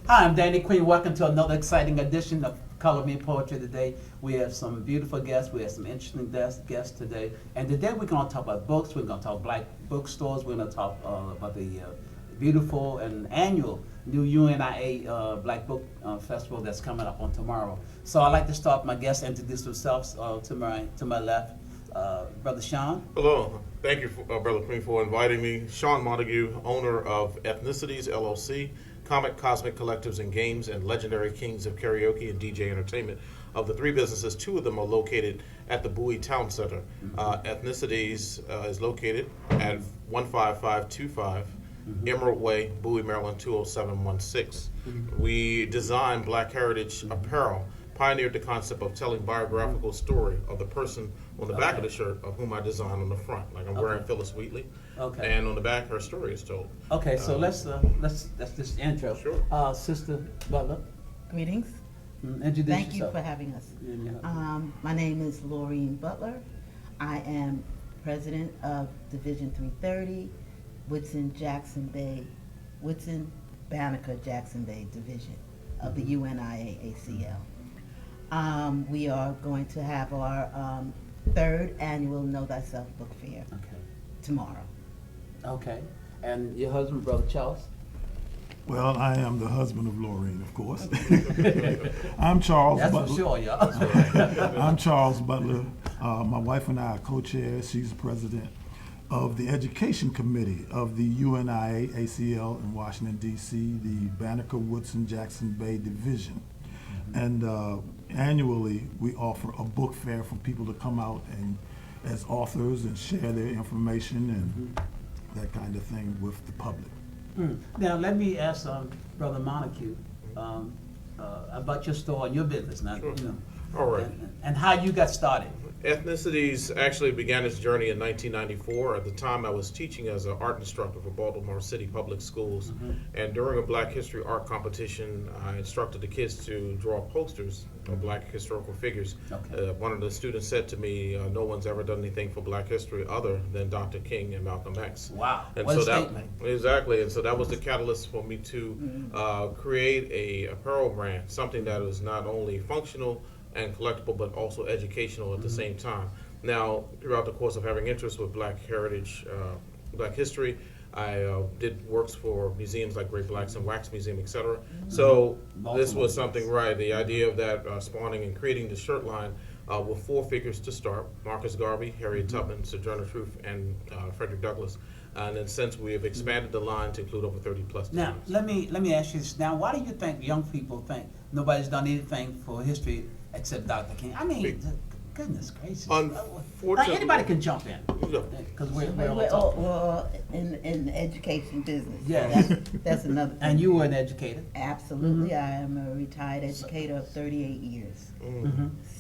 Hi, I'm Danny Queen. Welcome to another exciting edition of Color Me Poetry today. We have some beautiful guests. We have some interesting guests today. And today we're going to talk about books. We're going to talk black bookstores. We're going to talk about the beautiful and annual new UNIA Black Book Festival that's coming up on tomorrow. So I'd like to start my guests introduce themselves to my left. Brother Sean. Hello. Thank you, Brother Queen, for inviting me. Sean Montague, owner of Ethnicities, LLC, Comic Cosmic Collectives and Games, and Legendary Kings of Karaoke and DJ Entertainment. Of the three businesses, two of them are located at the Bowie Town Center. Ethnicities is located at 15525 Emerald Way, Bowie, Maryland, 20716. We design Black Heritage apparel, pioneered the concept of telling biographical story of the person on the back of the shirt of whom I designed on the front. Like I'm wearing Phyllis Wheatley, and on the back her story is told. Okay, so let's just intro. Sure. Sister Butler. Greetings. Introduce Thank yourself. you for having us. Yeah. My name is Laureen Butler. I am president of Division 330, Woodson Banneker Jackson Bay Division of the UNIA ACL. We are going to have our third annual Know Thyself Book Fair tomorrow. Okay. And your husband, Brother Charles? Well, I am the husband of Laureen, of course. I'm Charles That's Butler. for sure, y'all. I'm Charles Butler. My wife and I are co-chairs. She's the president of the Education Committee of the UNIA ACL in Washington, D.C., the Banneker Woodson Jackson Bay Division. And annually, we offer a book fair for people to come out and as authors and share their information and that kind of thing with the public. Now, let me ask Brother Montague about your store and your business. Now, Sure. you know, All right. and how you got started. Ethnicities actually began its journey in 1994. At the time, I was teaching as an art instructor for Baltimore City Public Schools. And during a Black History art competition, I instructed the kids to draw posters of Black historical figures. One of the students said to me, no one's ever done anything for Black history other than Dr. King and Malcolm X. Wow, And what a so statement. Exactly, and so that was the catalyst for me to create a apparel brand, something that is not only functional and collectible, but also educational at the same time. Now, throughout the course of having interest with Black heritage, Black history, I did works for museums like Great Blacks and Wax Museum, etc. So this was something, right, the idea of that spawning and creating the shirt line with four figures to start: Marcus Garvey, Harriet Tubman, Sojourner Truth, and Frederick Douglass. And then since we have expanded the line to include over 30 plus Now, designers. let me ask you this. Now, why do you think young people think nobody's done anything for history except Dr. King? I mean, goodness gracious. Unfortunately, Anybody can jump in. Yeah. Because we're We're all all in the education business. Yes. That's another thing. And you were an educator. Absolutely. I am a retired educator of 38 years.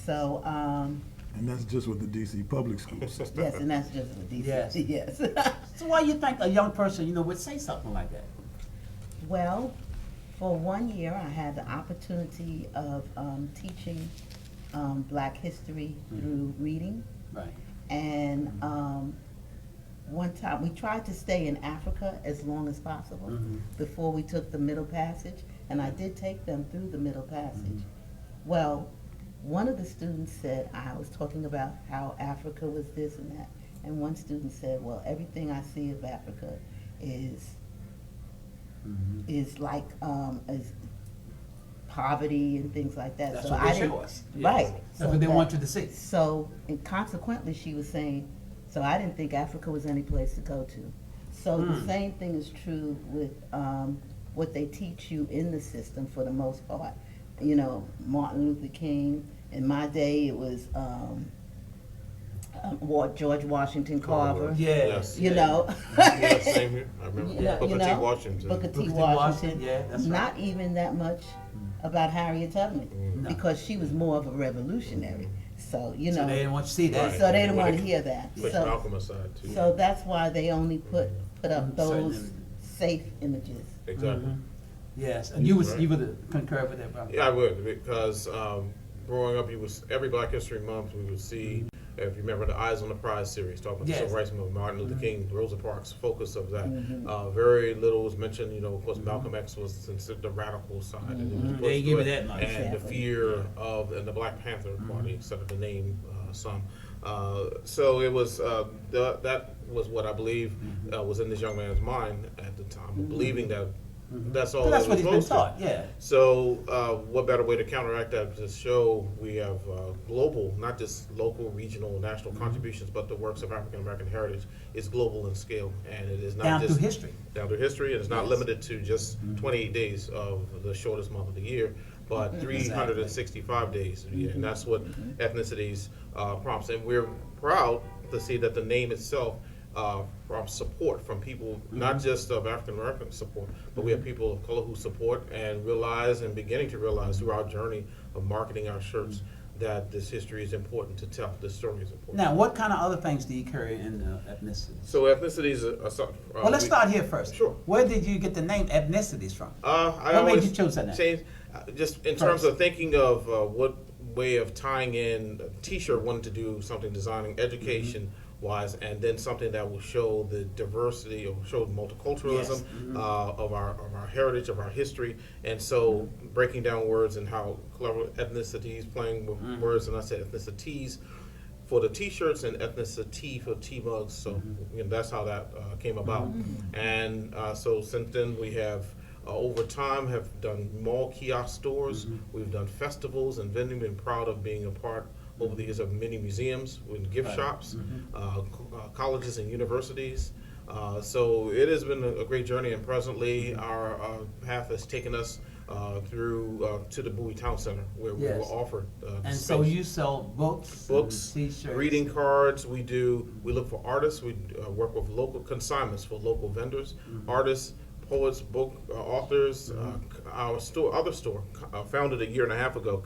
So, And that's just with the D.C. public school system. yes, and that's just the DC. Yes. Yes. So why you think a young person, would say something like that? Well, for 1 year, I had the opportunity of teaching Black history through reading. Right. And one time, we tried to stay in Africa as long as possible before we took the Middle Passage, and I did take them through the Middle Passage. Well, one of the students said, I was talking about how Africa was this and that, and one student said, well, everything I see of Africa is like is poverty and things like that. That's so what I they didn't, show us. right? Yes. So That's what they that- want you to see. So, and consequently, she was saying, so I didn't think Africa was any place to go to. So the same thing is true with what they teach you in the system for the most part. You know, Martin Luther King. In my day, it was George Washington Carver. Yes. You know. Yeah, same here. I remember You know, Booker T. Washington. Booker T. Booker T. Washington. Washington, yeah, that's Not even that much about Harriet Tubman, because she was more of a revolutionary. So, you know. So they didn't want you to see that. Right. So they didn't want to hear that. Push So, Malcolm aside too. so that's why they only put up those Certain safe images. Exactly. Yes. And you would Right. you would concur with that, brother? Yeah, I would, because growing up, every Black History Month we would see If you remember the Eyes on the Prize series, talking about the Yes. civil rights movement, Martin Luther King, Rosa Parks, focus of that. Very little was mentioned. Of course, Malcolm X was considered the radical side, and, it was pushed They give me through that much. and the Exactly. fear of and the Black Panther Party, instead of the name some. So it was that was what I believe was in this young man's mind at the time, believing that that's all. But that's it what was he's been supposed to. taught, yeah. So, what better way to counteract that to show we have global, not just local, regional, national contributions, but the works of African American heritage is global in scale, and it is not Down just through history. down through history, and it's not Yes. limited to just 28 days of the shortest month of the year, but 365 days of the year, and that's what ethnicities prompts. And we're proud to see that the name itself from support from people, not just of African American support, but we have people of color who support and realize and beginning to realize through our journey of marketing our shirts that this history is important to tell. This story is important. Now, what kind of other things do you carry in ethnicity? So ethnicities are Well, let's start here first. Sure. Where did you get the name ethnicities from? I What made always you choose that name? change, just in terms First. of thinking of what way of tying in a T-shirt, wanted to do something designing education wise, and then something that will show the diversity or show multiculturalism Yes. of our heritage, of our history, and so breaking down words and how clever ethnicities, playing with words, and I said ethnicities for the T-shirts and ethnicity for T-mugs. So that's how that came about. And so since then we have over time have done mall kiosk stores. We've done festivals and vending. Been proud of being a part over the years of many museums with gift shops, colleges and universities. So it has been a great journey, and presently our path has taken us through to the Bowie Town Center, where we Yes. were offered the And so space. you sell books, Books, and T-shirts, greeting cards. We look for artists. We work with local consignments for local vendors, artists, poets, book authors. Our other store, founded a year and a half ago,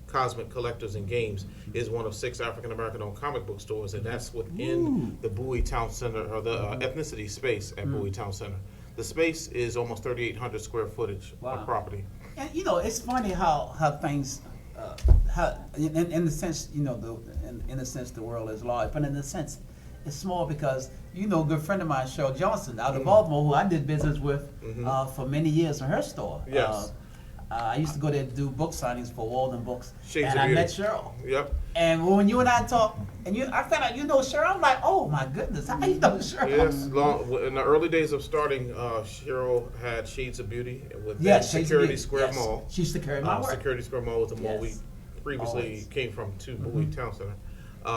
Cosmic Collectors and Games, is one of 6 African American owned comic book stores, and that's within the Bowie Town Center, or the ethnicity space at Bowie Town Center. The space is almost 3,800 square footage Wow. of property. And it's funny how things, how in the sense in a sense the world is large, but in a sense it's small because a good friend of mine, Cheryl Johnson, out of Baltimore, who I did business with for many years in her store. Yes. I used to go there to do book signings for Walden Books, Shades and of I Beauty. met Cheryl. Yep. And when you and I talked, and I found out Cheryl, I'm like, oh my goodness, how you know Cheryl? Yes, in the early days of starting, Cheryl had Shades of Beauty with Yes, Shades of Security Beauty. Square Yes. Mall. She used to carry my work. Security Square Mall was the mall we Yes. previously Always. came from to Bowie Town Center.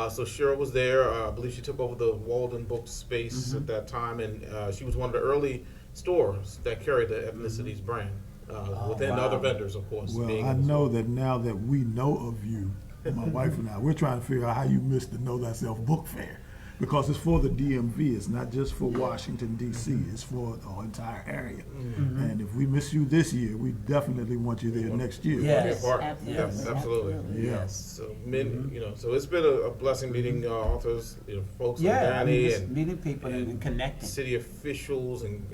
So Cheryl was there. I believe she took over the Walden Book space at that time, and she was one of the early stores that carried the ethnicities brand within wow. other vendors, of course. Well, being I in the know store. that now that we know of you, my wife and I, we're trying to figure out how you missed the Know Thyself Book Fair. Because it's for the DMV, it's not just for Washington, D.C., it's for the entire area. And if we miss you this year, we definitely want you there next year. Yes. Part. Absolutely. Yes, absolutely. Yeah. Yes. So so it's been a blessing meeting authors, folks like Yeah, Danny just and meeting people and connecting. city officials and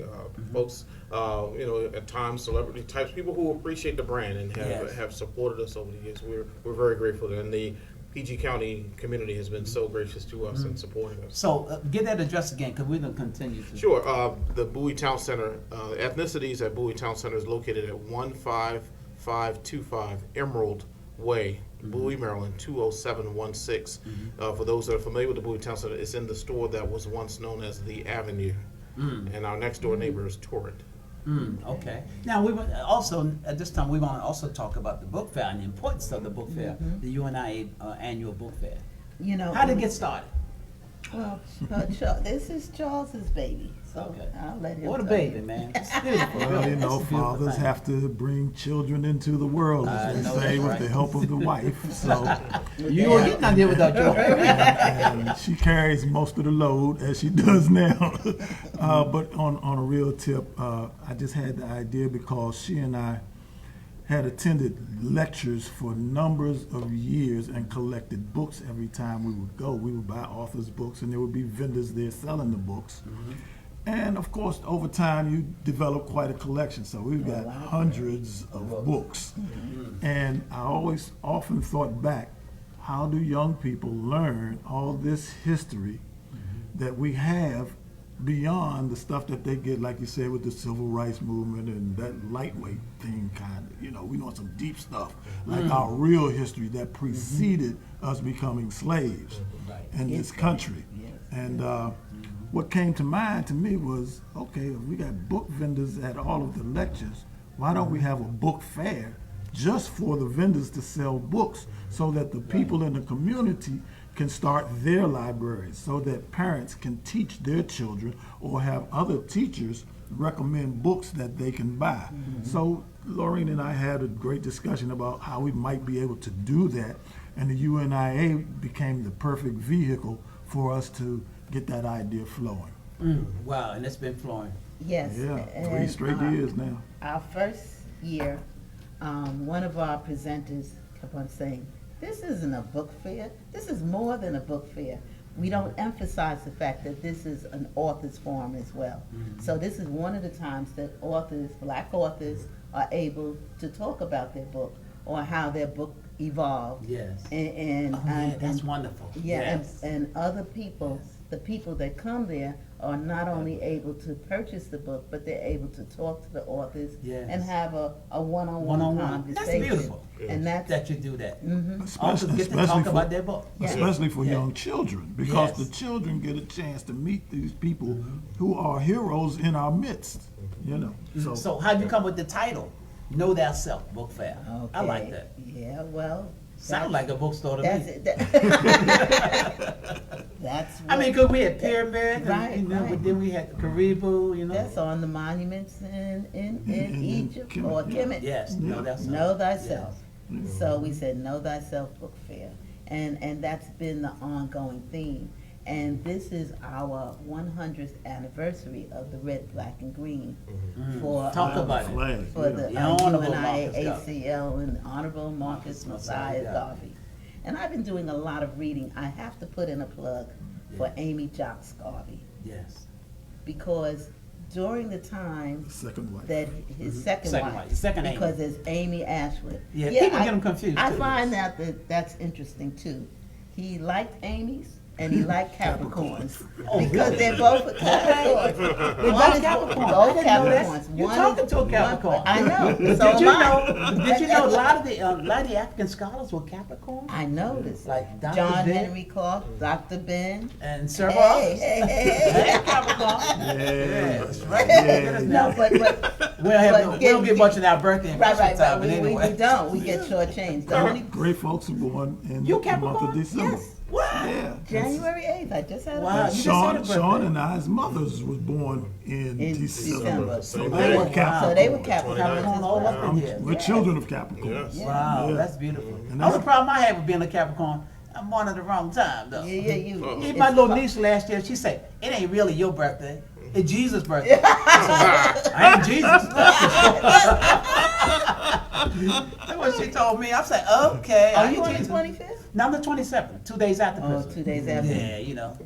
folks, at times celebrity types, people who appreciate the brand and Yes. have supported us over the years. We're very grateful, and the PG County community has been so gracious to us in supporting us. So get that address again, because we're going to continue to. Sure. The Bowie Town Center, ethnicities at Bowie Town Center is located at 15525 Emerald Way, Bowie, Maryland, 20716. For those that are familiar with the Bowie Town Center, it's in the store that was once known as the Avenue, and our next door neighbor is Torrent. Okay. Now, we want also, at this time, we want to also talk about the book fair and the importance of the book fair, the UNIA annual book fair. How did it get started? Well, this is Charles's baby, so Okay. I'll let him. What a tell baby, you. man. It's beautiful. Well, really. It's a beautiful fathers thing. have to bring children into the world, I as know they say, that's with right. the help of the wife. So, You won't get nothing here without your and she carries most of the load as she does now. But on a real tip, I just had the idea because she and I had attended lectures for numbers of years and collected books every time we would go. We would buy authors' books, and there would be vendors there selling the books. And of course, over time, you develop quite a collection. So we've got hundreds of books. And I often thought back how do young people learn all this history that we have beyond the stuff that they get, like you said, with the civil rights movement and that lightweight thing kind of, we want some deep stuff, like our real history that preceded us becoming slaves in this country. And what came to mind to me was, okay, if we got book vendors at all of the lectures, why don't we have a book fair just for the vendors to sell books so that the people in the community can start their libraries, so that parents can teach their children or have other teachers recommend books that they can buy. So Laureen and I had a great discussion about how we might be able to do that, and the UNIA became the perfect vehicle for us to get that idea flowing. Wow, and it's been flowing. Yes. Yeah, and, 3 straight years now. Our first year, one of our presenters kept on saying, "This isn't a book fair. This is more than a book fair." We don't emphasize the fact that this is an author's forum as well. So this is one of the times that authors, black authors, are able to talk about their book or how their book evolved. Yes. And That's wonderful. yeah, Yes. and other people, the people that come there are not only able to purchase the book, but they're able to talk to the authors Yes. and have a one-on-one One-on-one. That's conversation. beautiful. And that's, That you do that. mhm. Also get to talk about their book. Yeah. Especially for Yeah. young children, because Yes. the children get a chance to meet these people who are heroes in our midst, So how'd you come with the title? Know Thyself Book Fair. I like Okay. that. Yeah, well. Sound like a bookstore to That's me. it. That's I mean, what- cause we had Pyramid, Right, and, right. but then we had Karibu, That's on the monuments in In Egypt Kemet, or yeah. Kemet. Yes, Yeah. Know Thyself. Know Thyself. So we said Know Thyself Book Fair. And that's been the ongoing theme. And this is our 100th anniversary of the Red, Black, and Green for Talk about it. Flag, for yeah. the The Honorable UNIA Marcus Garvey. ACL and Honorable Marcus Messiah Garvey. Garvey. And I've been doing a lot of reading. I have to put in a plug for Amy Jocks Garvey, Yes. because during the time Second wife. that his second Second wife, wife, second Amy. because there's Amy Ashwood. Yeah, people I- get 'em confused, I too. find out that that's interesting too. He liked Amy's and he liked Capricorns Oh, because really? they're both Capricorns. They're One both is Capricorn. I both didn't know that. Capricorns. You're One talking is- to a Capricorn. I know. But So did you am I. know? Did you know a lot of the African scholars were Capricorn? I noticed. Like Dr. John Ben? Henry Clark, Dr. Ben. And several Hey, others. hey, hey, Hey, Capricorn. Yeah. That's right. Yeah. Get us No, now. but We don't get- get much in our birthday and right, Christmas right, time, but but anyway. we don't. We get shortchanged. The only Great folks were born in You the month of Capricorn? December. Yes. What? Yeah. January 8th. I just had a Wow, birthday. you just had a Sean birthday. and I's mothers was born in In December. December. So Same they day. were Wow. Capricorn. So they were Capricorn Capricorns. all up in as here. well. We're children of Capricorn. Yes. Wow, Yeah. that's beautiful. And The only that's- problem I have with being a Capricorn, I'm born at the wrong time, though. Yeah, you. Even my little niece last year, she said, "It ain't really your birthday. It's Jesus' birthday." I said, I ain't Jesus. That's what she told me. I said, "Okay." Are I you ain't on the Jesus. 25th? No, I'm the 27th, 2 days after Oh, Christmas. 2 days after. Yeah, you know.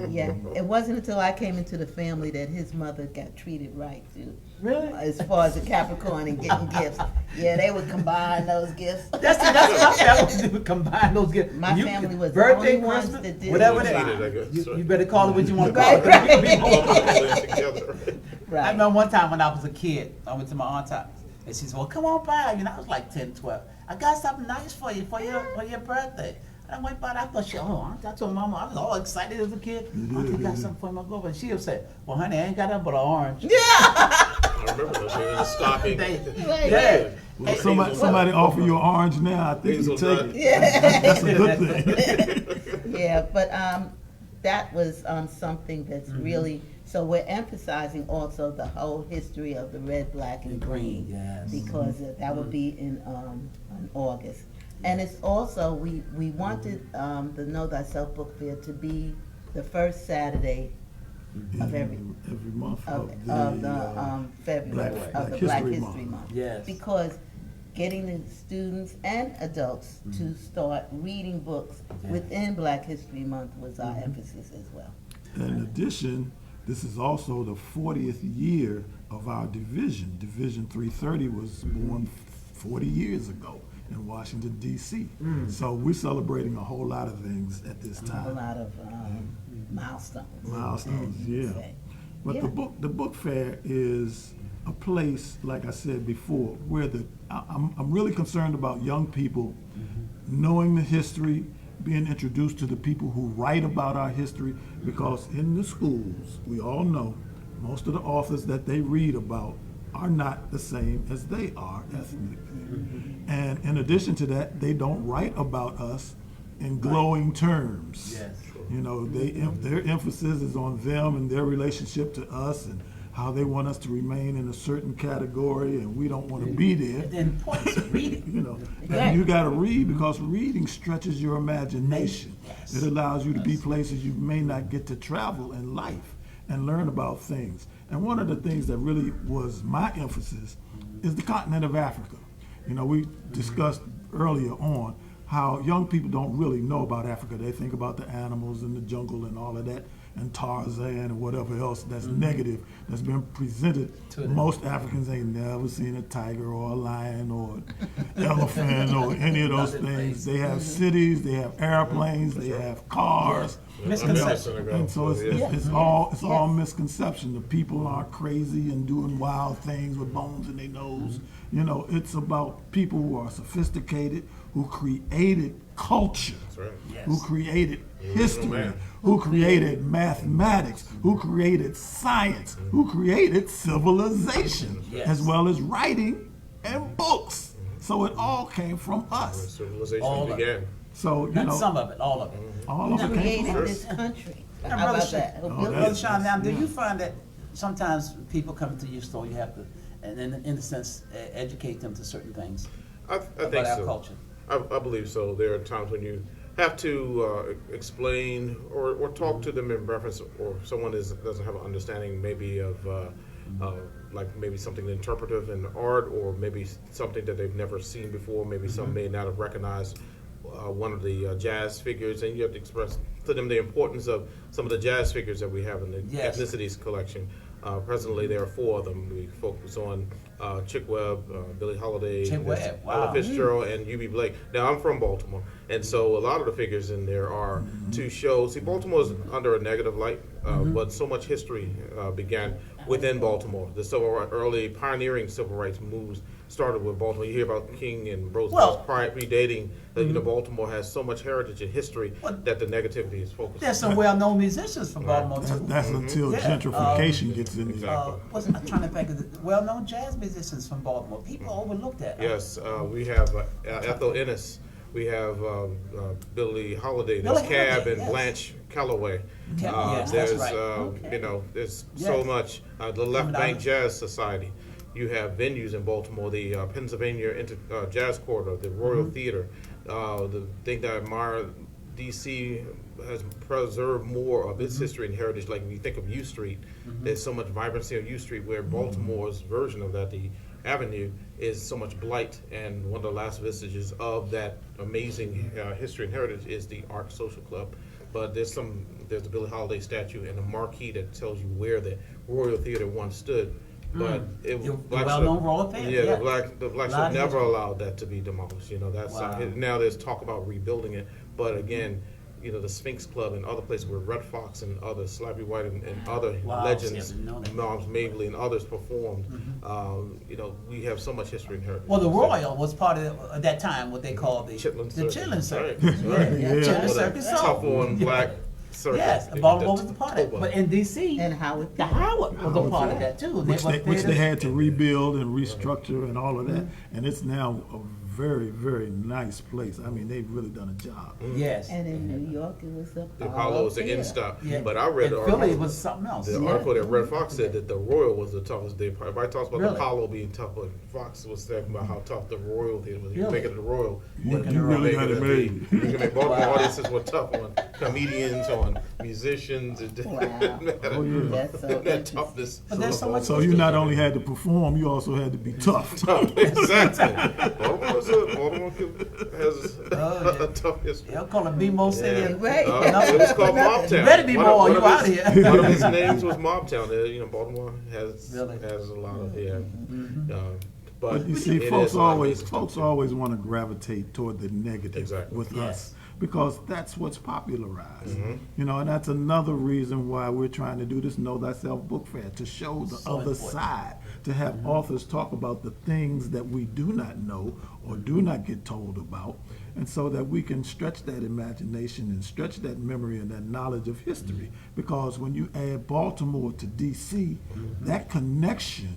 Yeah. It wasn't until I came into the family that his mother got treated right, too. Really? As far as the Capricorn and getting gifts. Yeah, they would combine those gifts. That's what my family would combine those gifts. My You- family was the birthday, only ones Christmas, that did whatever it. they Needed, I guess. you better call it what you want to call Right, it. 'cause we be right. more- Together. I Right. remember one time when I was a kid, I went to my aunt's house, and she said, "Well, come on by." You know, I was like 10, 12. "I got something nice for you for your birthday." And I went by, I thought I told Mama, I was all excited as a kid. Auntie got something for my girlfriend. She said, "Well, honey, I ain't got nothing but an orange." I remember those days. The stocking. Yeah. Well, Hey, somebody offer you an orange now, I think you Hazelnut. take it. Yeah. That's a good thing. Yeah, but that was something that's Mm-hmm. really, so we're emphasizing also the whole history of the red, black, and green. Yes. Because that would be in August. And it's also, we wanted the Know Thyself Book Fair to be the first Saturday of every month of of the February of the Black History Month. Yes. Because getting the students and adults to start reading books Yeah. within Black History Month was our emphasis as well. In addition, this is also the 40th year of our division. Division 330 was born 40 years ago. in Washington, D.C. So we're celebrating a whole lot of things at this A time. lot of milestones. Milestones, yeah. Okay. But Yeah. the book fair is a place, like I said before, where I'm really concerned about young people knowing the history, being introduced to the people who write about our history, because in the schools, we all know, most of the authors that they read about are not the same as they are ethnically. And in addition to that, they don't write about us in glowing terms. Yes. You know, their emphasis is on them and their relationship to us and how they want us to remain in a certain category, and we don't want to be there. The importance of reading. You know, Right. and you got to read, because reading stretches your imagination. Yes. It allows you to be places you may not get to travel in life and learn about things. And one of the things that really was my emphasis is the continent of Africa. You know, we discussed earlier on how young people don't really know about Africa. They think about the animals and the jungle and all of that, and Tarzan and whatever else that's negative that's been presented. To them. Most Africans ain't never seen a tiger or a lion or elephant or any of those Nothing things. face. They have cities, they have airplanes, they have cars. Misconception. And so it's all misconception. The people aren't crazy and doing wild things with bones in their nose. You know, it's about people who are sophisticated, who created culture, That's right. Yes. who created history, man. who created mathematics, who created science, who created civilization, Yes. as well as writing and books. So it all came from Where us. civilization All of it. began. So, you Not know, some of it, all of it. all of Who it came created from us. this country? Now, How Brother about Sean, that? Who Oh, built that Brother is- Sean, now, do you find that sometimes people come to your store, you have to, and in a sense, educate them to certain things I about think our so. culture? I believe so. There are times when you have to explain or talk to them in reference, or someone doesn't have an understanding maybe of like maybe something interpretive in art, or maybe something that they've never seen before. Maybe some may not have recognized one of the jazz figures, and you have to express to them the importance of some of the jazz figures that we have in the Yes. ethnicities collection. Presently, there are 4 of them. We focus on Chick Webb, Billie Holiday, Chick Webb, wow. Ella Fitzgerald, and U.B. Blake. Now, I'm from Baltimore, and so a lot of the figures in there are to show. See, Baltimore is under a negative light, but so much history began within Baltimore. The early pioneering civil rights moves started with Baltimore. You hear about King and Roosevelt's predating. You know, Baltimore has so much heritage and history that the negativity is focused. There's some well-known musicians from Baltimore, too. That's until Yeah, gentrification gets in there. Exactly. I'm trying to think of the well-known jazz musicians from Baltimore. People overlook that. Yes, we have Ethel Ennis. We have Billie Holiday. There's Billie Cab Holiday, and yes. Blanche Calloway. Yes, that's there's right. Okay. you know, there's Yes. so much. The Left Coming Bank out. Jazz Society. You have venues in Baltimore, the Pennsylvania Jazz Corridor, the Royal Theater. The thing that I admire, D.C. has preserved more of its history and heritage. Like when you think of U Street, there's so much vibrancy on U Street, where Baltimore's version of that, the Avenue, is so much blight. And one of the last vestiges of that amazing history and heritage is the Art Social Club. But there's the Billie Holiday statue and a marquee that tells you where the Royal Theater once stood. But The blacks well-known should- Royal Theater, Yeah, yeah. the blacks Lot should of never history. allow that to be demolished. You know, that's Wow. now there's talk about rebuilding it. But again, you know, the Sphinx Club and other places where Red Fox and others, Slappy White and other Wow, legends, yeah, we know that. Moms Mabley and others performed. You know, we have so much history and heritage. Well, the Royal was part of at that time what they called the Chitlin the Circus. Chitlin Circus. Right, right. Yeah. Yeah. Chitlin Well, Circus. the tough on black circus. Yes, Baltimore was a part of it. But in D.C., And Howard. the Howard was a part of that too. Which were they theaters. had to rebuild and restructure and all of that. And it's now a very, very nice place. I mean, they've really done a job. Yes. And in New York, it was the The Apollo was the Theater. end stop. Yeah. But I read and the Philly article. was something else. The article that Red Fox said that the Royal was the toughest. Everybody talks about Really? the Apollo being tough, but Fox was talking about how tough the Royal Theater was. You Really? make it the Royal. You but really make got it the- made. You can make Baltimore Wow. audiences were tough on comedians, on musicians. Wow. Oh, yeah. That's so that interesting. toughness. But there's so much So you not only had to perform, you also had to be tough. Exactly. Baltimore has Oh, yeah. a tough history. They'll call it BMO City. Yeah. Right. It was called Mobtown. You better be One more, of you out his- here. One of his names was Mobtown. You know, Baltimore has Really? has a lot of But you see, it folks is an always amazing always want to gravitate toward the negative Exactly. with Yes. us because that's what's popularized. Mm-hmm. You know, and that's another reason why we're trying to do this Know Thyself Book Fair, to show the So other important. side, to have authors talk about the things that we do not know or do not get told about, and so that we can stretch that imagination and stretch that memory and that knowledge of history. Because when you add Baltimore to D.C., that connection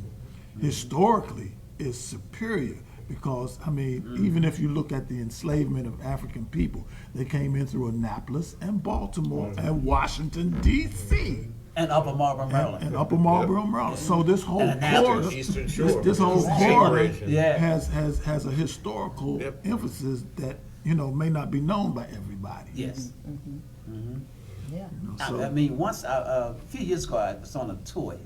historically is superior. Because, I mean, even if you look at the enslavement of African people, they came in through Annapolis and Baltimore and Washington, D.C. And Upper Marlboro, Maryland. and Upper Marlboro, Maryland. So this whole And Annapolis. corridor, Eastern Shore. this whole Eastern corridor Shore. Yeah. has a historical Yep. emphasis that, you know, may not be known by everybody. Yes. Yeah. You know, so- I mean, once a few years ago, I was on a tour,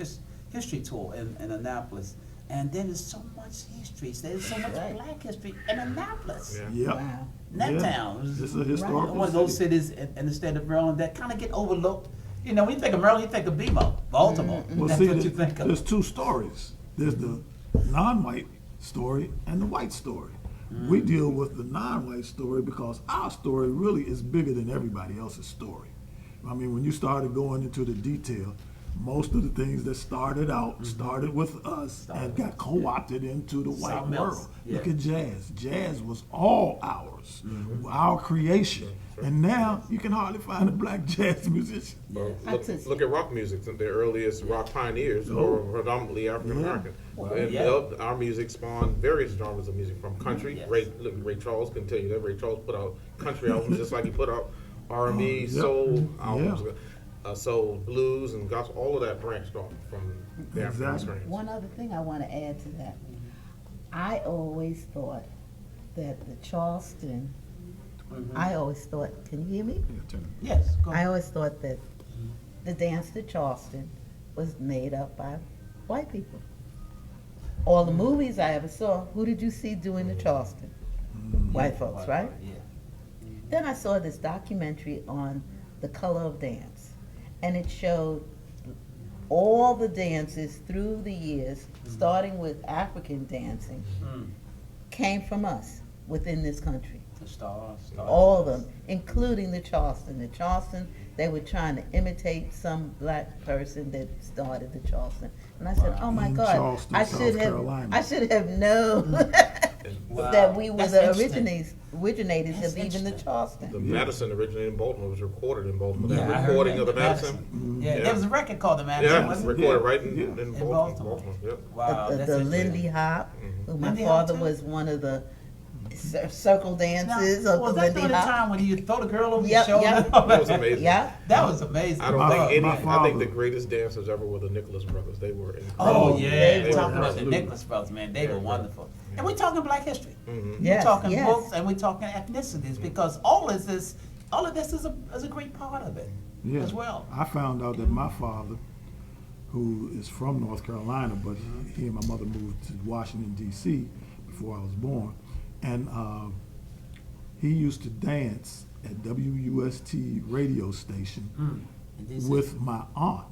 history tour in Annapolis, and there is so much history. There's so much Right. Black history in Annapolis. Yeah. Yep. Wow. That Yeah. town is It's a historical one of those city. cities in the state of Maryland that kind of get overlooked. You know, when you think of Maryland, you think of BMO, Baltimore. Well, That's see, what you there- think of. there's two stories. There's the non-white story and the white story. We deal with the non-white story because our story really is bigger than everybody else's story. I mean, when you started going into the detail, most of the things that started out started with us and got co-opted into the white Something else. world. Yeah. Look at jazz. Jazz was all ours, our creation. And now you can hardly find a black jazz musician. Well, That's it. look at rock music. The earliest rock pioneers were predominantly African American. And yeah. our music spawned various genres of music, from country. Yes. Ray Charles can tell you that. Ray Charles put out country albums just like he put out R&B, Yep. soul albums. Yeah. Soul, blues, and gospel. All of that branched off from the African Exactly. experience. One other thing I want to add to that. I always thought that the Charleston, I always thought, can you hear me? Yes, go I ahead. always thought that the dance to Charleston was made up by white people. All the movies I ever saw, who did you see doing the Charleston? White folks, right? Yeah. Then I saw this documentary on the color of dance, and it showed all the dances through the years, starting with African dancing, came from us within this country. The stars. All of them, including the Charleston. The Charleston, they were trying to imitate some black person that started the Charleston. And I said, oh my In God, Charleston, I South should Carolina. have known Wow. that we were That's the interesting. originators That's of even the interesting. Charleston. The Madison originated in Baltimore. It was recorded in Baltimore. Yeah, I That heard recording that. of the Madison. Yeah, Yeah. there was a record called the Madison, Yeah, wasn't it? recorded right in, Yeah. in In Baltimore. Baltimore. Yep. Wow, the that's the interesting. Lindy Hop, who my Lindy Hop father too? was one of the circle dances Now, of was the that Lindy during the Hop. time when you throw the girl over Yep, your shoulder? yep. That was amazing. Yeah. That was amazing. I don't My- think any. my I think father- the greatest dancers ever were the Nicholas brothers. They were incredible. Oh, Oh, yeah, they we're were talking about the absolutely. Nicholas brothers, man. They Yeah, were yeah. wonderful. And we're talking Black history. Yes, We're talking yes. books and we're talking ethnicities because all of this is a great part of it Yeah. as well. I found out that my father, who is from North Carolina, but he and my mother moved to Washington, D.C. before I was born, and he used to dance at WUST radio station And this is- with my aunt.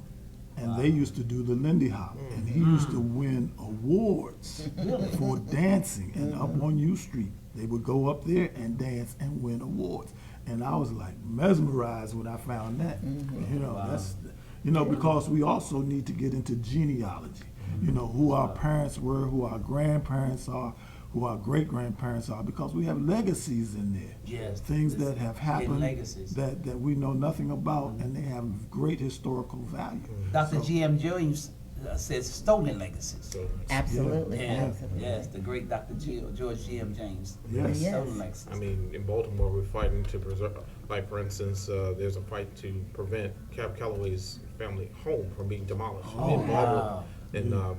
And they used to do the Lindy Hop, and he used to win awards for dancing. And up on U Street, they would go up there and dance and win awards. And I was like mesmerized when I found that. You know, that's because we also need to get into genealogy. You know, who our parents were, who our grandparents are, who our great grandparents are, because we have legacies in there. Yes, Things this- that have hidden happened legacies. that we know nothing about, and they have great historical value. Dr. So- G.M. Jones says stolen legacies. So Absolutely, Yeah, absolutely. yes, the great Dr. George G.M. James. Yes. Yes. Stolen legacies. I mean, in Baltimore, we're fighting to preserve. Like for instance, there's a fight to prevent Cab Calloway's family home from being demolished Oh, in wow.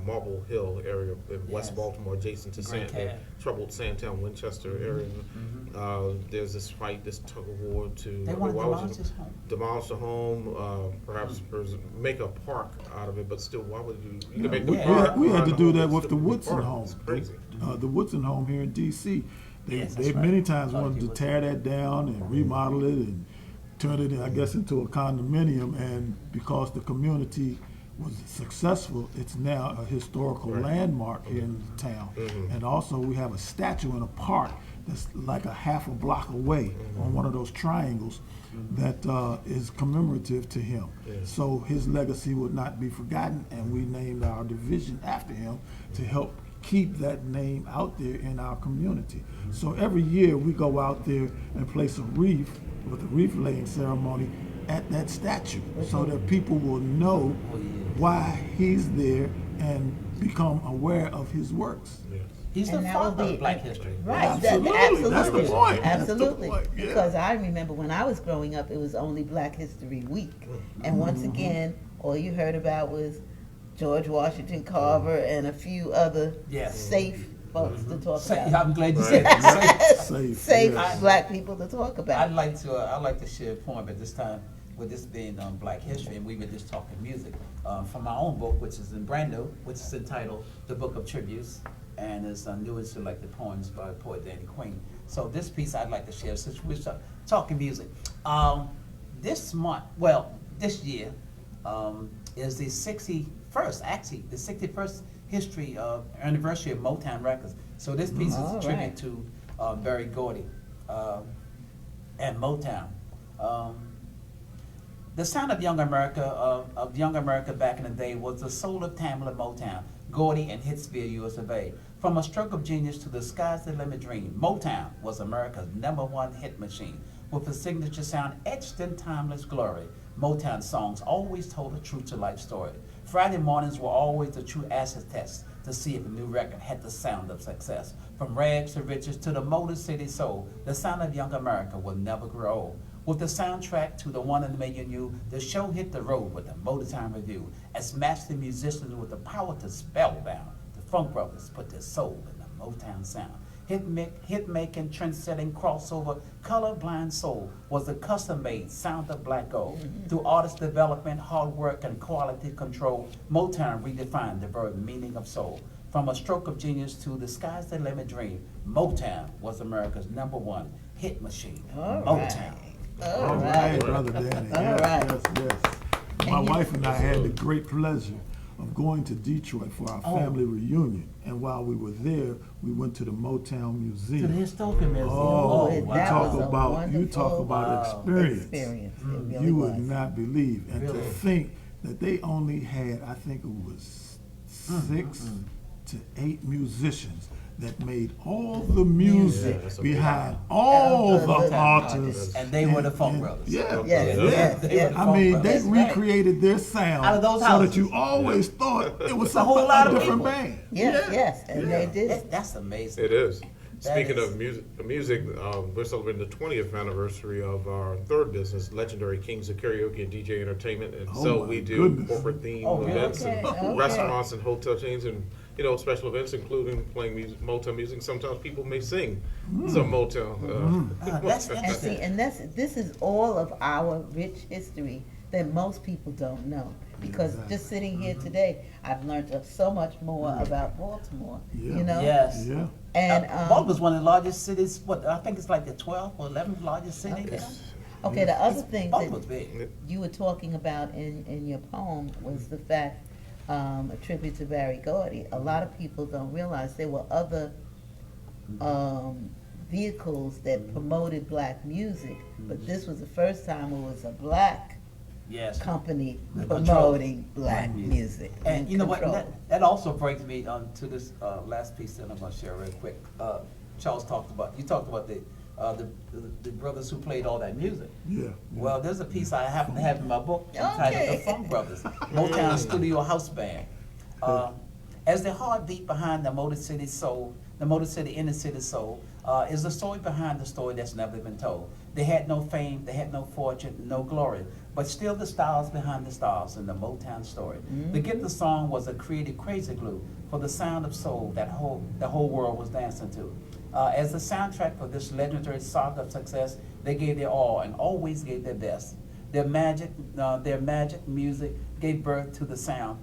Marble Hill area in West Yes. Baltimore, adjacent to Great the Cab. troubled Sandtown, Winchester area. There's this fight, this tug of war to They want to why would demolish you his home. demolish the home, perhaps make a park out of it, but still, why would you? You can make the we- park. We had around to the do home, that it's with the still a Woodson park. home. It's crazy. The Woodson home here in D.C. They, Yes, that's they right. many times Thought wanted you to was- tear that down and remodel it and turn it, I guess, into a condominium. And because the community was successful, it's now a historical landmark here in the town. And also we have a statue in a park that's like a half a block away on one of those triangles that is commemorative to him. So his legacy would not be forgotten, and we named our division after him to help keep that name out there in our community. So every year we go out there and place a wreath with a wreath laying ceremony at that statue so that people will know why he's there and become aware of his works. He's the And that would father be- of Black history. Right, Absolutely. absolutely. That's the point. That's the Absolutely. point, yeah. Because I remember when I was growing up, it was only Black History Week. And once again, all you heard about was George Washington Carver and a few other Yes. safe folks to talk Say, about. I'm glad you said that. Safe, Safe yes. Black people to talk about. I'd like to share a poem at this time, with this being Black History, and we were just talking music, from my own book, which is brand new, which is entitled The Book of Tributes, and it's new selected poems by poet Danny Queen. So this piece I'd like to share, since we're talking music. This month, this year, is the 61st history anniversary of Motown Records. So this piece is a All tribute right. to Berry Gordy and Motown. The sound of young America back in the day was the soul of Tamla Motown, Gordy and Hitsville, US of A. From a stroke of genius to the sky's the limit dream, Motown was America's #1 hit machine. With a signature sound etched in timeless glory, Motown songs always told a true-to-life story. Friday mornings were always the true acid test to see if a new record had the sound of success. From rags to riches to the Motor City Soul, the sound of young America will never grow old. With the soundtrack to the One in a Million You, the show hit the road with the Motown Review. As master musicians with the power to spellbound, the Funk Brothers put their soul in the Motown sound. Hit-making, trend-setting, crossover, colorblind soul was the custom-made sound of Black Gold. Through artist development, hard work, and quality control, Motown redefined the very meaning of soul. From a stroke of genius to the sky's the limit dream, Motown was America's #1 hit machine. All Motown. All right, Brother Danny. All Yes, right. yes. My wife and I had the great pleasure of going to Detroit for our family reunion. And while we were there, we went to the Motown To Museum. the Historical Museum. Oh, that you was talk a about wonderful experience. Experience. It really You was. would not believe. And to Really? think that they only had, I think it was 6 to 8 musicians that made all the music Yeah, that's a behind all Of the the artists. And they were the Funk Brothers. Yeah, Yes, yeah. yes, They yes. were the I Funk mean, Brothers. they That's right. recreated their sound Out of those so houses. that you always thought it was a whole lot a of different people. band. Yes, Yeah, yes, and yeah. they did. That's amazing. It is. That Speaking is- of music, we're celebrating the 20th anniversary of our third business, Legendary Kings of Karaoke and DJ Entertainment, and Oh so my we do goodness. corporate themed Oh, really? events and Okay, okay. restaurants and hotel chains and special events, including playing Motown music. Sometimes people may sing some Motown. That's And interesting. see, and this is all of our rich history that most people don't know. Because just sitting here today, I've learned so much more about Baltimore. Yeah. You know. Yes. Yeah. And Baltimore's one of the largest cities. I think it's like the 12th or 11th largest city. Okay. now. okay, the other thing Baltimore's that big. you were talking about in your poem was the fact, a tribute to Barry Gordy. A lot of people don't realize there were other vehicles that promoted black music, but this was the first time it was a black Yes. company The promoting control. black Black music. And you know what? control. That also brings me to this last piece that I'm going to share real quick. Charles talked about. You talked about the brothers who played all that music. Yeah. Well, there's a piece I happen to have in my book entitled Okay. "The Funk Brothers," Motown Studio House Band. As the heartbeat behind the Motor City Soul, the Motor City Inner City Soul, is the story behind the story that's never been told. They had no fame, they had no fortune, no glory, but still the stars behind the stars in the Motown story. The Get the Song was a creative crazy glue for the sound of soul that the whole world was dancing to. As the soundtrack for this legendary saga of success, they gave their all and always gave their best. Their magic music gave birth to the sound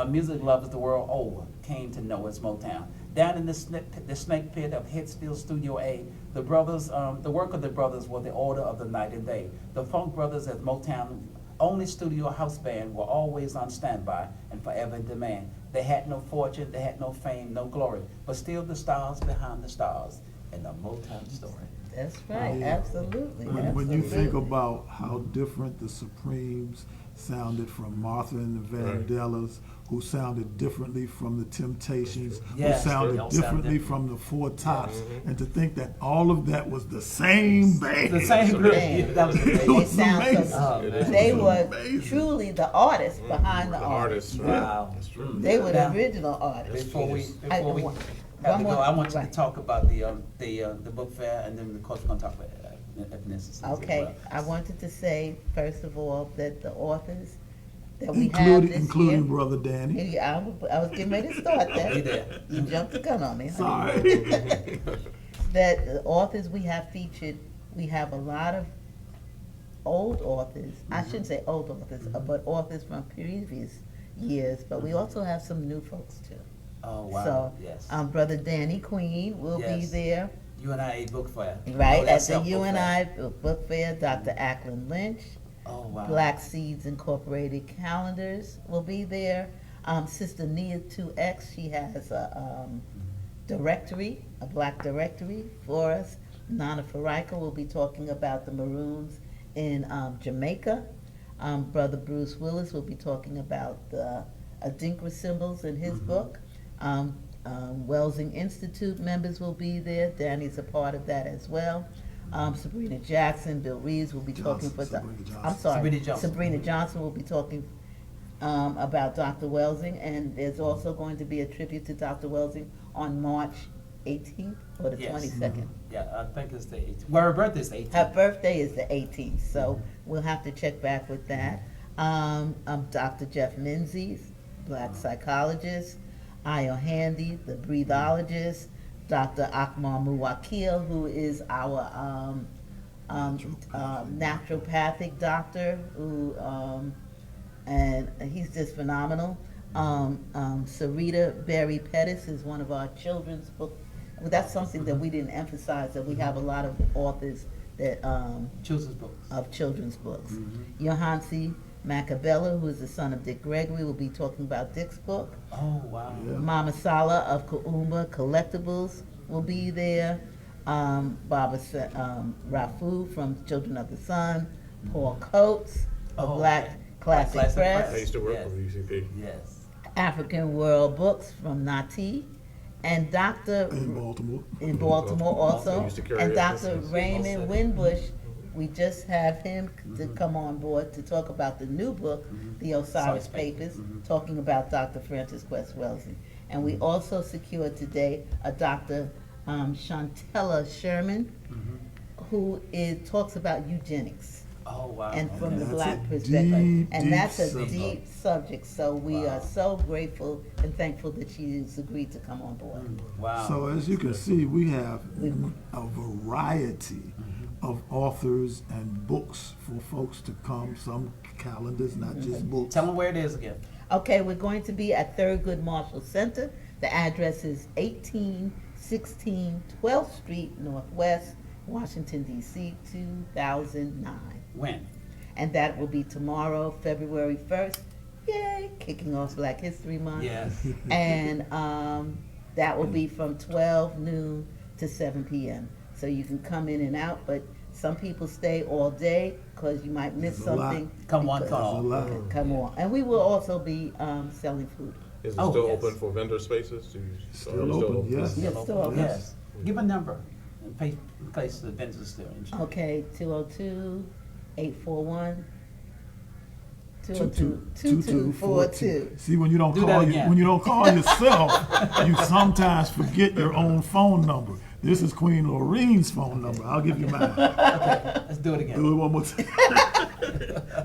music lovers the world over came to know as Motown. Down in the snake pit of Hitsville Studio A, the work of the brothers was the order of the night and day. The Funk Brothers, as Motown only studio house band were always on standby and forever in demand. They had no fortune, they had no fame, no glory, but still the stars behind the stars in the Motown story. That's right, Yeah. absolutely. When you think absolutely. about how different the Supremes sounded from Martha and the Right. Vandellas, who sounded differently from the Temptations, Yes, who sounded they all sound differently different. from the Four Tops, and to think that all of that was the same band. The same group, Man. that was It amazing. They was sound amazing. so, Oh, man. they It was were amazing. truly the artists behind the The artists. artists, right? Wow. That's true. They were Now, the original artists. Before we I- have one to go, more- I want you to right. talk about the book fair, and then of course we're gonna talk about ethnicities. as Okay, well. I wanted to say, first of all, that the authors that we have Including, this including year. Brother Danny. Yeah, I was getting ready to start You that. there? You jumped the gun on me. honey. Sorry. That the authors we have featured, we have a lot of old authors. I shouldn't say old authors, but authors from previous years. But we also have some new folks too. Oh wow! So, Yes. Brother Danny Queen will be Yes. there, UNI book fair. right, Oh, at that's the our book fair. UNI Book Fair. Dr. Ackland Lynch, Oh wow! Black Seeds Incorporated Calendars will be there. Sister Nia 2X, she has a directory, a black directory for us. Nana Farika will be talking about the Maroons in Jamaica. Brother Bruce Willis will be talking about the Adinkra symbols in his book. Welsing Institute members will be there. Danny's a part of that as well. Sabrina Jackson, Bill Reeves will be talking for Sabrina Johnson. I'm sorry, Sabrina Johnson. Sabrina Johnson will be talking about Dr. Welsing, and there's also going to be a tribute to Dr. Welsing on March 18th or the Yes. 22nd. Yeah, I think it's the 18th. Well, her birthday is 18th. Her birthday is the 18th, so we'll have to check back with that. Dr. Jeff Menzies, black psychologist. Io Handy, the breathologist. Dr. Akmal Muwakil, who is our naturopathic doctor, who and he's just phenomenal. Sarita Berry Pettis is one of our children's book. Well, that's something that we didn't emphasize, that we have a lot of authors that Children's books. of children's books. Johansi Macabella, who is the son of Dick Gregory, will be talking about Dick's book. Oh wow! Yeah. Mama Sala of Kaumba Collectibles will be there. Baba Rafu from Children of the Sun. Paul Coates of Oh, Black okay. Classic Classic Press. I used to work Yes. with UCP. Yes. African World Books from Nati. And Dr. In Baltimore. in Baltimore also. Used to carry And it. Dr. This is- Raymond Winbush, we just have him to come on board to talk about the new book, The Osiris Osiris Papers. Papers, talking about Dr. Francis Quest Welsing. And we also secured today a Dr. Shantella Sherman, who talks about eugenics. Oh wow! And from the That's black a perspective. deep, And deep that's a subject. deep subject, so we Wow. are so grateful and thankful that she's agreed to come on board. Wow. So as you can see, we have a variety of authors and books for folks to come, some calendars, not just books. Tell them where it is again. Okay, we're going to be at Thurgood Marshall Center. The address is 1816 12th Street Northwest, Washington, D.C., 2009. When? And that will be tomorrow, February 1st. Yay, kicking off Black History Month. Yes. And that will be from 12 noon to 7 p.m. So you can come in and out, but some people stay all day because you might miss There's a lot. something. Come on, because- come There's a on. lot. Come on. And we will also be selling food. Is it Oh, still yes. open for vendor spaces? Still open, yes. Yes, still open. Yes. Give a number in case the vendors are still interested. Okay, 202-841. 2242. See, when you don't Do call that you, again. when you don't call yourself, you sometimes forget your own phone number. This is Queen Lorraine's phone number. I'll give you mine. Okay, let's do it Do again. it one more time.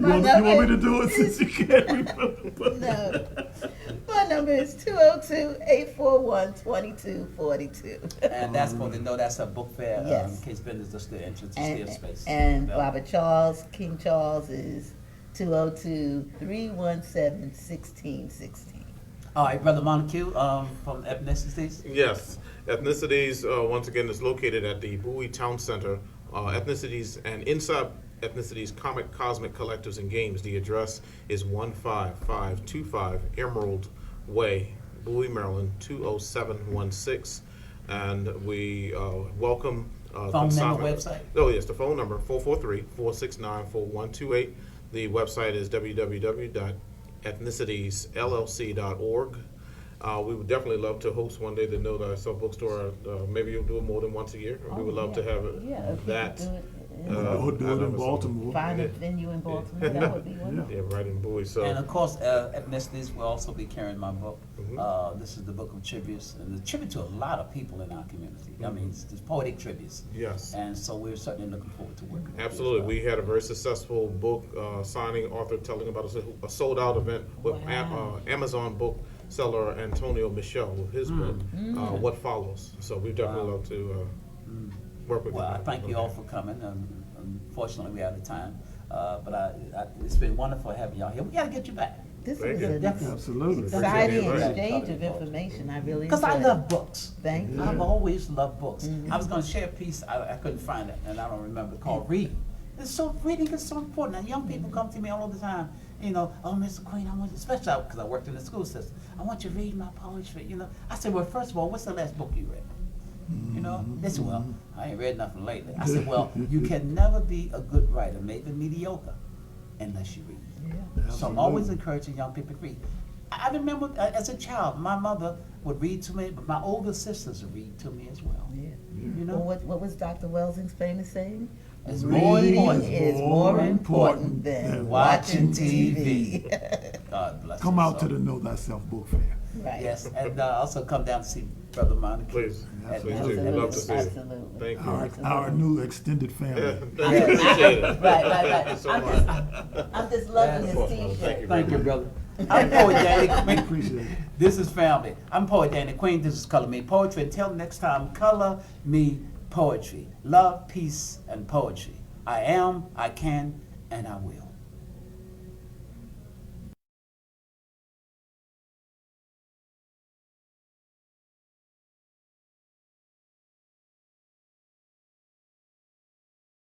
you want me to do it since you can't remember? No. My number is 202-841-2242. And that's for the know that's a book fair. Yes. In case vendors are still interested, And, still space. and available. Robert Charles, King Charles is 202-317-1616. All right, Brother Montague, from ethnicities. Yes. Ethnicities, once again, is located at the Bowie Town Center. Ethnicities, and inside Ethnicities, Comic, Cosmic Collectives, and Games. The address is 15525 Emerald Way, Bowie, Maryland, 20716. And we welcome Phone number, consignment. website? Oh, yes, the phone number, 443-469-4128. The website is www.ethnicietiesllc.org. We would definitely love to host one day the Know Thyself Bookstore. Maybe you'll do it more than once a year. We would love to have it. Yeah, if you that. could do it. Or do it in Baltimore. Find a venue in Baltimore, that would be wonderful. Yeah, right in Bowie. So. And of course, ethnicities will also be carrying my book. Mhm. This is the book of tributes, and the tribute to a lot of people in our community. I mean, it's poetic tributes. Yes. And so we're certainly looking forward to working with you as Absolutely. well. We had a very successful book signing, author telling about a sold out event with Wow. Amazon book seller Antonio Michel with his book, What Follows. So we definitely love to work with Well, you. I thank you all for coming. Unfortunately, we're out of time. But it's been wonderful having y'all here. We got to get you back. This Thank was you. an Absolutely. exciting Appreciate it. exchange of information, I really Because I enjoyed it. love books. Thank you. I've always loved books. Mhm. I was going to share a piece, I couldn't find it, and I don't remember, called Reading. Reading is so important. And young people come to me all the time, you know, oh, Mr. Queen, I want you, especially because I worked in the school system, I want you to read my poetry, you know. I said, well, first of all, what's the last book you read? You know, they said, well, I ain't read nothing lately. I said, well, you can never be a good writer, maybe mediocre, unless you read. Yeah. So I'm always encouraging young people to read. I remember as a child, my mother would read to me, but my older sisters would read to me as well. Yeah. You know? Well, what was Dr. Welsing's famous saying? It's more Reading important. is more important than watching TV. God bless Come you. out So, to the Know Thyself Book Fair. Right. yes, and also come down to see Brother Montague. Please. at- Please at- do. at- We'd love to see you. Absolutely. Thank you. Our new extended family. Yeah, thank you. Appreciate it. Right. Thank you so I'm much. just loving Yes. this Thank t-shirt. you. Thank you, brother. I'm Poet Danny We Queen. appreciate it. This is family. I'm Poet Danny Queen. This is Color Me Poetry. Until next time, color me poetry. Love, peace, and poetry. I am, I can, and I will.